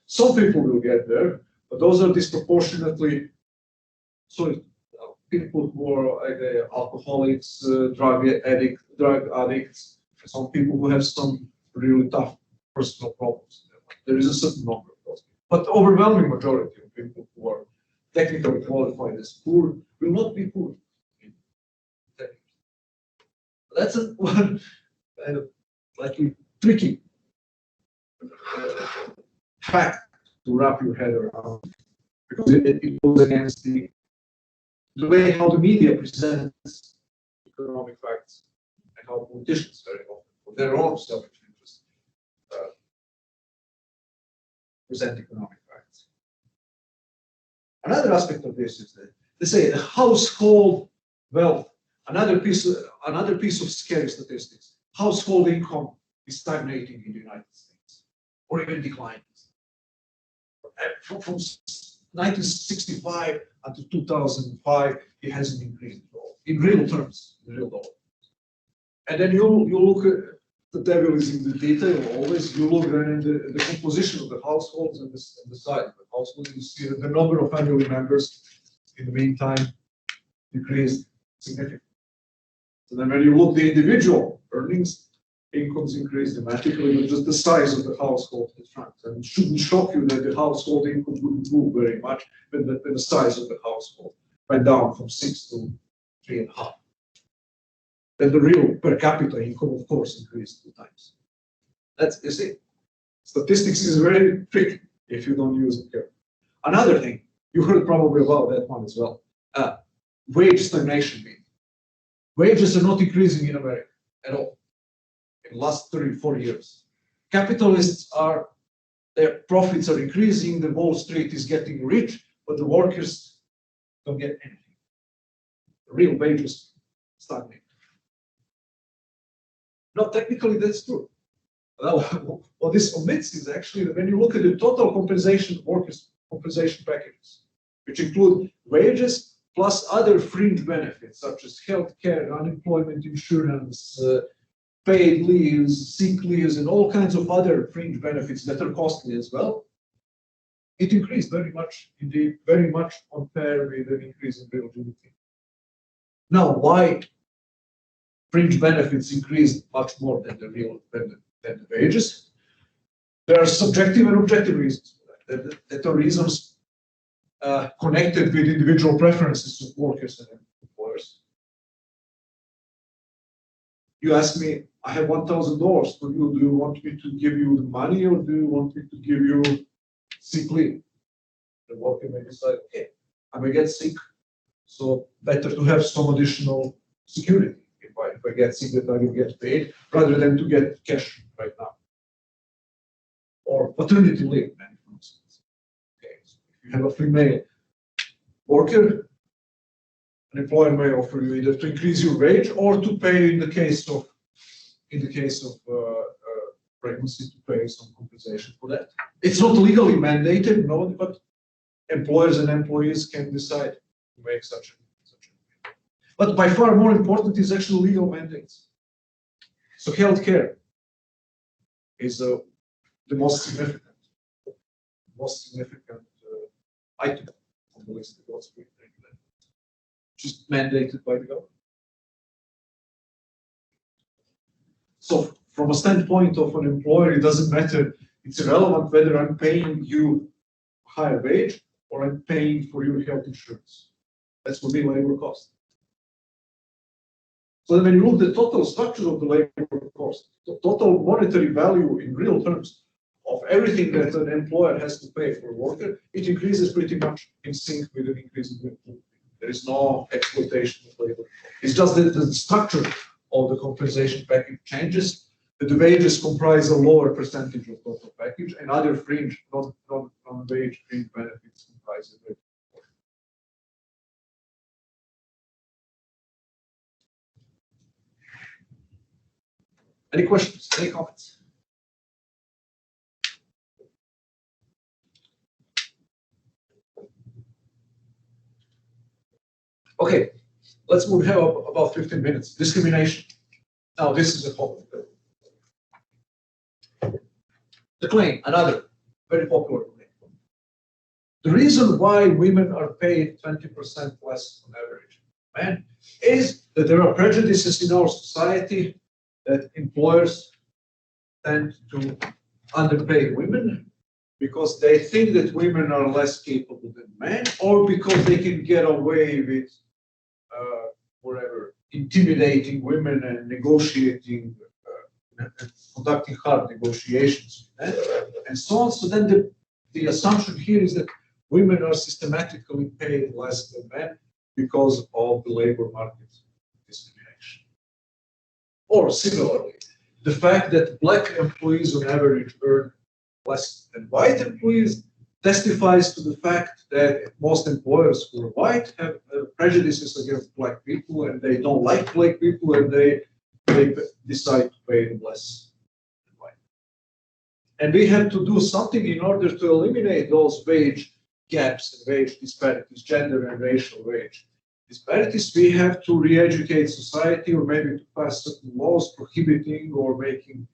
Some people will get there, But those are disproportionately, people who are alcoholics, drug addicts, some people who have some really tough personal problems. There is a certain number of those people. But the overwhelming majority of people who are technically qualified as poor will not be poor. That's one kind of slightly tricky fact to wrap your head around, because it goes against the way how the media presents economic facts and how politicians very often, for their own selfish interest, present economic facts. Another aspect of this is that they say the household wealth. Another piece of scary statistics. Household income is stagnating in the United States, or even declining. From 1965 until 2005, it hasn't increased at all in real terms, in real dollars. And then you look at the devil is in the detail. Always you look then in the composition of the households and the size of the households. You see that the number of family members in the meantime decreased significantly. So then when you look at the individual earnings, incomes increase dramatically, but just the size of the household has shrunk. And it shouldn't shock you that the household income wouldn't move very much when the size of the household went down from 6 to 3.5. Then the real per capita income, of course, increased 2 times. That's, you see, statistics is very tricky if you don't use it carefully. Another thing, you heard probably about that one as well, wage stagnation. Wages are not increasing in America at all in the last 30, 40 years. Capitalists their profits are increasing, the Wall Street is getting rich, but the workers don't get anything. The real wages stagnate. No, technically that's true. Now, what this omits is actually that when you look at the total compensation, workers' compensation packages, which include wages, plus other fringe benefits such as health care, unemployment insurance, paid leaves, sick leaves, and all kinds of other fringe benefits that are costly as well. It increased very much, indeed, very much on par with an increase in real GDP. Now, why fringe benefits increased much more than the wages? There are subjective and objective reasons for that are reasons connected with individual preferences of workers and employers. You ask me, I have $1,000 for you. Do you want me to give you the money, or do you want me to give you sick leave? The worker may decide, okay, I may get sick, so better to have some additional security. If I get sick, that I will get paid, rather than to get cash right now. Or paternity leave, for instance. Okay, so if you have a female worker, an employer may offer you either to increase your wage or to pay in the case of pregnancy, to pay some compensation for that. It's not legally mandated, no, but employers and employees can decide to make such a. But by far more important is actually legal mandates. So healthcare is the most significant item on the list of Wall Street regulated, which is mandated by the government. So from a standpoint of an employer, it doesn't matter. It's irrelevant whether I'm paying you a higher wage or I'm paying for your health insurance. That's for me labor cost. So when you look at the total structure of the labor cost, the total monetary value in real terms of everything that an employer has to pay for a worker, it increases pretty much in sync with an increase in productivity. There is no exploitation of labor. It's just that the structure of the compensation package changes, that the wages comprise a lower percentage of total package, and other fringe, non-wage fringe benefits comprise a greater portion. Any questions? Any comments? Okay, let's move here about 15 minutes. Discrimination. Now, this is a topic. The claim, another very popular claim. The reason why women are paid 20% less on average than men is that there are prejudices in our society that employers tend to underpay women because they think that women are less capable than men, or because they can get away with whatever, intimidating women and negotiating, and conducting hard negotiations, and so on. So then the assumption here is that women are systematically paid less than men because of the labor market discrimination. Or similarly, the fact that black employees on average earn less than white employees testifies to the fact that most employers who are white have prejudices against black people, and they don't like black people, and they decide to pay them less than white. And we have to do something in order to eliminate those wage gaps and wage disparities, gender and racial wage disparities. We have to re-educate society, or maybe to pass certain laws prohibiting or making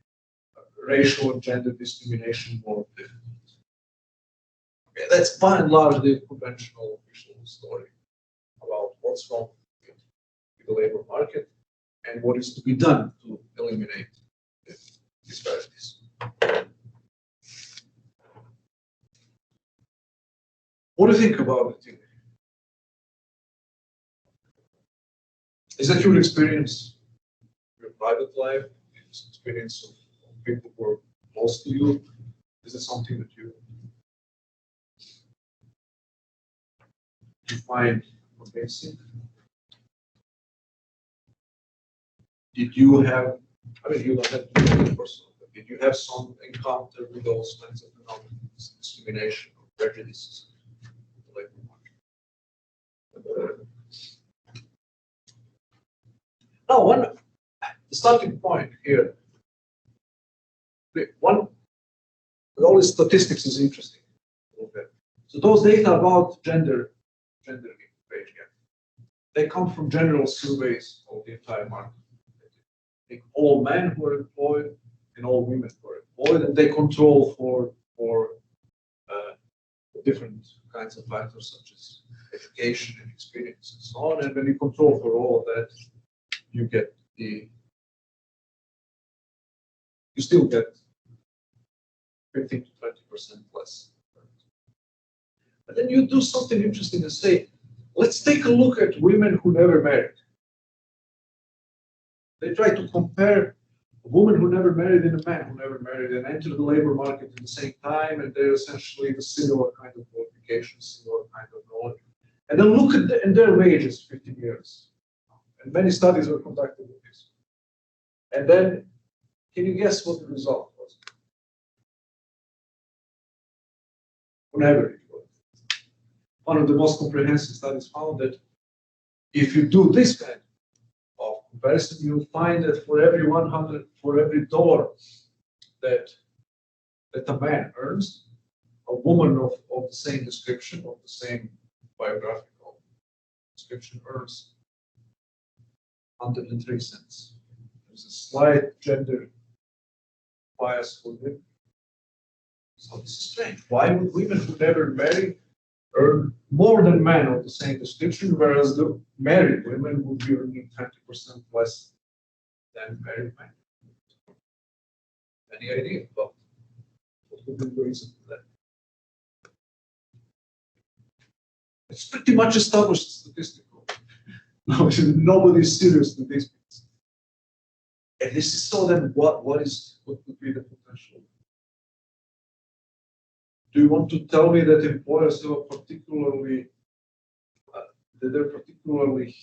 racial and gender discrimination more difficult. Okay, that's by and large the conventional official story about what's wrong with the labor market and what is to be done to eliminate the disparities. What do you think about it? Is that your experience, your private life, experience of people who are close to you? Is it something that you find convincing? Did you have, I mean, you don't have to be a person, but did you have some encounter with those kinds of phenomena, discrimination or prejudices in the labor market? Now, the starting point here, with all these statistics is interesting. So those data about gender wage gap, they come from general surveys of the entire market. They take all men who are employed and all women who are employed, and they control for different kinds of factors such as education and experience and so on. And when you control for all of that, you still get 15 to 20% less. But then you do something interesting and say, let's take a look at women who never married. They try to compare a woman who never married and a man who never married and enter the labor market at the same time, and they're essentially the similar kind of qualifications, similar kind of knowledge. And then look at their wages 15 years. And many studies were conducted with this. And then, can you guess what the result was? On average, one of the most comprehensive studies found that if you do this kind of comparison, you'll find that for every $100 that a man earns, a woman of the same description, of the same biographical description, earns 103 cents. There's a slight gender bias for women. So this is strange. Why would women who never marry earn more than men of the same description, whereas the married women would be earning 20% less than married men? Any idea about what could be the reason for that? It's pretty much established statistical. Nobody is serious with this. And this is so then what could be the potential? Do you want to tell me that employers have particularly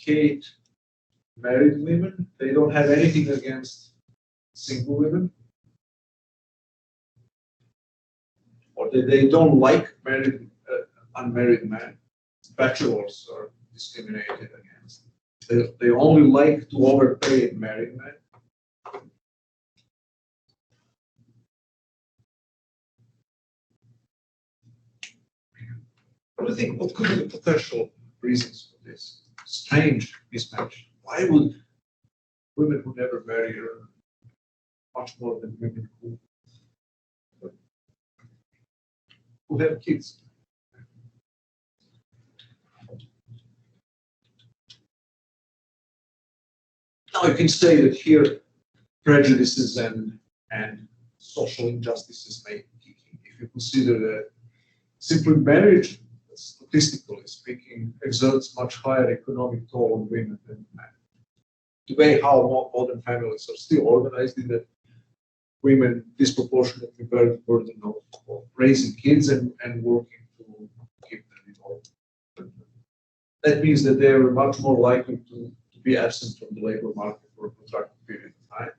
hate married women? They don't have anything against single women? Or that they don't like unmarried men? Bachelors are discriminated against. They only like to overpay married men. What do you think? What could be the potential reasons for this strange mismatch? Why would women who never marry earn much more than women who have kids? Now you can say that here prejudices and social injustices may kick in. If you consider that simply marriage, statistically speaking, exerts much higher economic toll on women than men. The way how modern families are still organized is that women disproportionately bear the burden of raising kids and working to keep them involved. That means that they are much more likely to be absent from the labor market for a protracted period of time.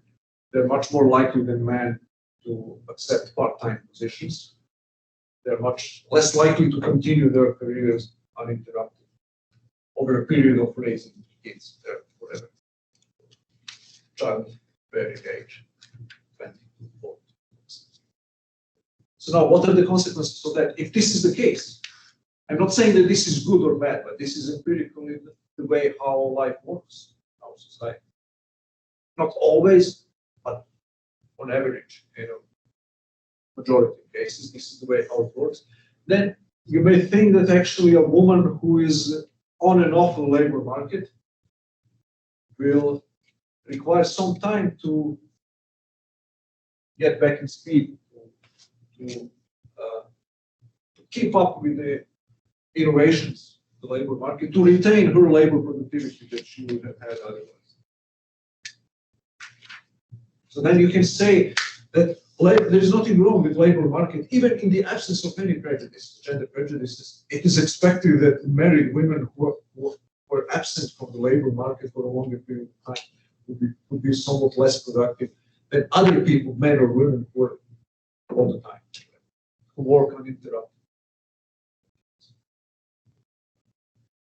They're much more likely than men to accept part-time positions. They're much less likely to continue their careers uninterrupted over a period of raising kids, whatever childbearing age, 20 to 40. So now, what are the consequences of that? If this is the case, I'm not saying that this is good or bad, but this is empirically the way how life works in our society. Not always, but on average, majority of cases, this is the way how it works. Then you may think that actually a woman who is on and off the labor market will require some time to get back in speed, to keep up with the innovations of the labor market, to retain her labor productivity that she would have had otherwise. So then you can say that there's nothing wrong with labor market, even in the absence of any prejudice, gender prejudices. It is expected that married women who were absent from the labor market for a longer period of time would be somewhat less productive than other people, men or women, who work all the time, who work uninterrupted,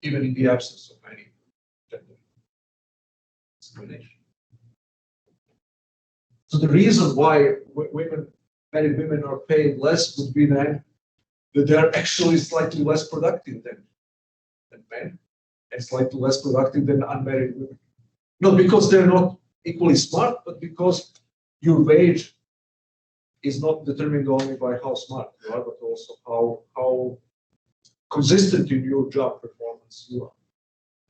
even in the absence of any gender discrimination. So the reason why married women are paid less would be then that they are actually slightly less productive than men, and slightly less productive than unmarried women. Not because they're not equally smart, but because your wage is not determined only by how smart you are, but also how consistent in your job performance you are.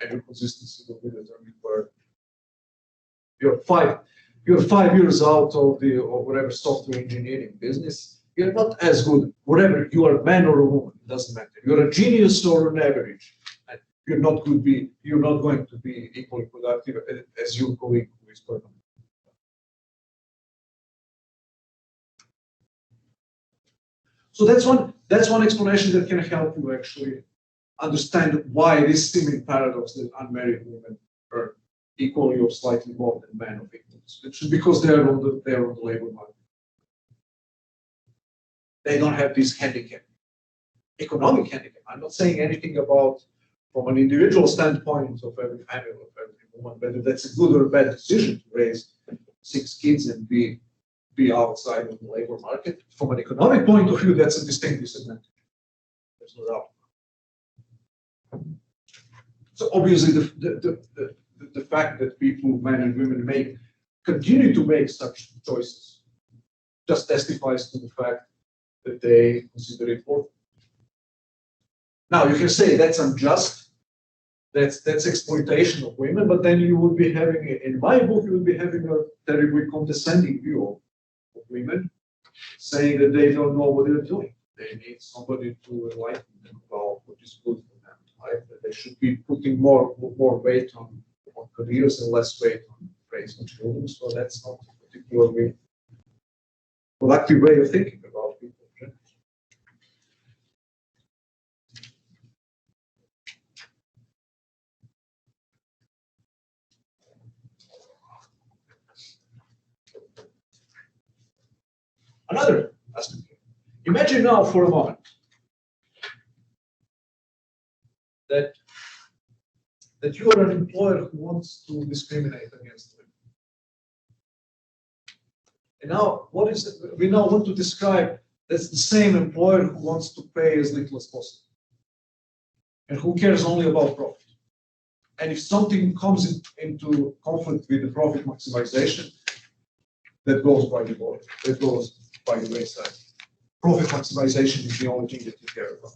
And your consistency will be determined by you're 5 years out of whatever software engineering business. You're not as good, whatever you are, a man or a woman, it doesn't matter. You're a genius or an average. And you're not going to be equally productive as your colleague who is permanent. So that's one explanation that can help you actually understand why this seeming paradox that unmarried women earn equally or slightly more than men of equals. It's because they are on the labor market. They don't have this handicap, economic handicap. I'm not saying anything about from an individual standpoint of every family, of every woman, whether that's a good or a bad decision to raise 6 kids and be outside of the labor market. From an economic point of view, that's a distinct disadvantage. There's no doubt. So obviously, the fact that people, men and women, continue to make such choices just testifies to the fact that they consider it worth it. Now you can say that's unjust, that's exploitation of women, but then you would be having, in my book, you would be having a terribly condescending view of women, saying that they don't know what they're doing. They need somebody to enlighten them about what is good for them. Right? That they should be putting more weight on careers and less weight on raising children. So that's not a particularly productive way of thinking about people. Another aspect. Imagine now for a moment that you are an employer who wants to discriminate against women. And now, what is it? We now want to describe that's the same employer who wants to pay as little as possible and who cares only about profit. And if something comes into conflict with the profit maximization, that goes by the board, that goes by the wayside. Profit maximization is the only thing that you care about.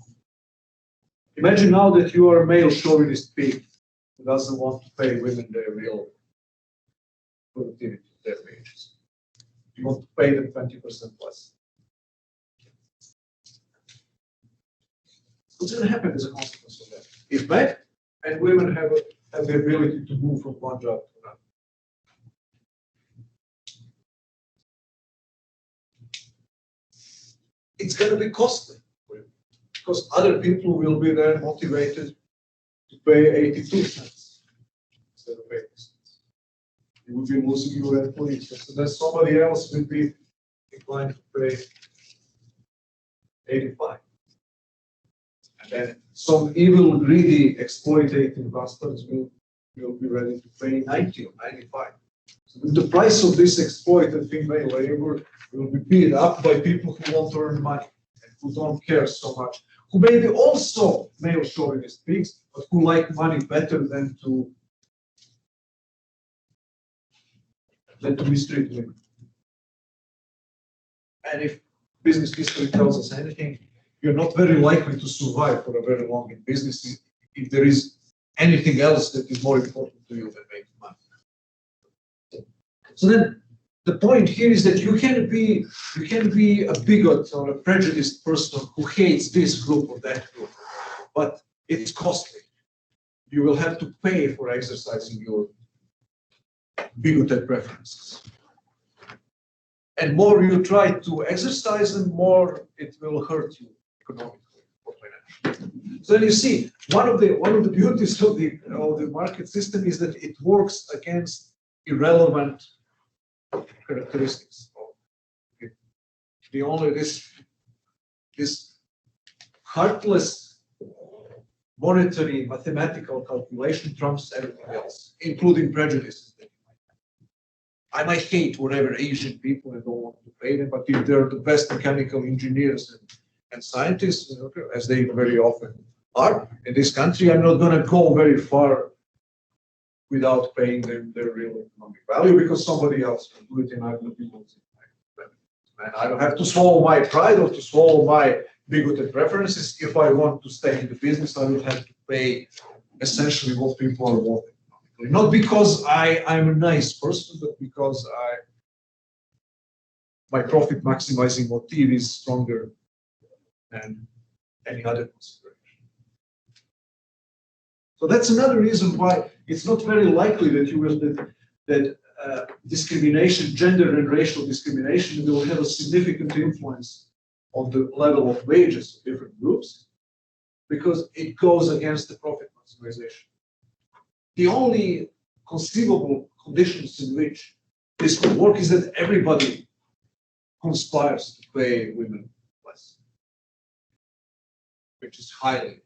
Imagine now that you are a male chauvinist pig who doesn't want to pay women their real productivity of their wages. You want to pay them 20% less. What's going to happen as a consequence of that? If men and women have the ability to move from one job to another, it's going to be costly for you because other people will be there motivated to pay 82 cents instead of 80 cents. You would be losing your employees. So then somebody else will be inclined to pay 85. And then some evil, greedy, exploitative bastards will be ready to pay 90 or 95. So the price of this exploited female labor will be beat up by people who want to earn money and who don't care so much, who may be also male chauvinist pigs, but who like money better than to mistreat women. And if business history tells us anything, you're not very likely to survive for a very long in business if there is anything else that is more important to you than making money. So then the point here is that you can be a bigot or a prejudiced person who hates this group or that group, but it's costly. You will have to pay for exercising your bigoted preferences. And more you try to exercise them, more it will hurt you economically or financially. So then you see, one of the beauties of the market system is that it works against irrelevant characteristics. The only this heartless monetary mathematical calculation trumps everything else, including prejudices. I might hate whatever Asian people and don't want to pay them, but if they're the best mechanical engineers and scientists, as they very often are in this country, I'm not going to go very far without paying them their real economic value because somebody else will do it and I will be losing my benefits. And I don't have to swallow my pride or to swallow my bigoted preferences. If I want to stay in the business, I will have to pay essentially what people are wanting. Not because I'm a nice person, but because my profit maximizing motive is stronger than any other consideration. So that's another reason why it's not very likely that you will that discrimination, gender and racial discrimination, will have a significant influence on the level of wages of different groups, because it goes against the profit maximization. The only conceivable conditions in which this will work is that everybody conspires to pay women less, which is highly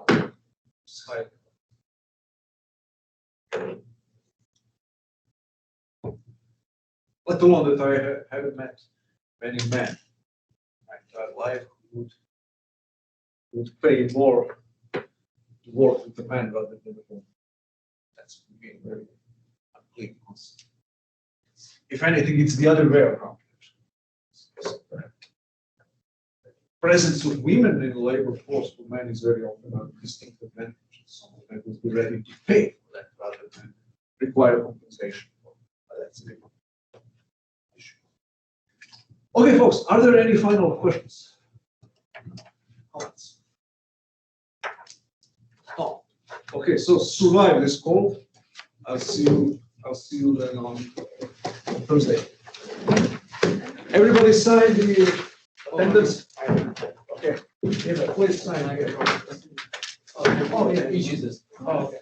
unlikely. Let alone that I haven't met many men in my entire life who would pay more to work with a man rather than a woman. That's being very unclean. If anything, it's the other way around. Presence of women in the labor force for men is very often a distinct advantage. Some of them would be ready to pay for that rather than require compensation. That's a different issue. Okay, folks, are there any final questions? Comments? No. Okay, so survive this call. I'll see you then on Thursday. Everybody sign the attendance. Okay. Yeah, please sign. Oh yeah, each is this. Oh, okay.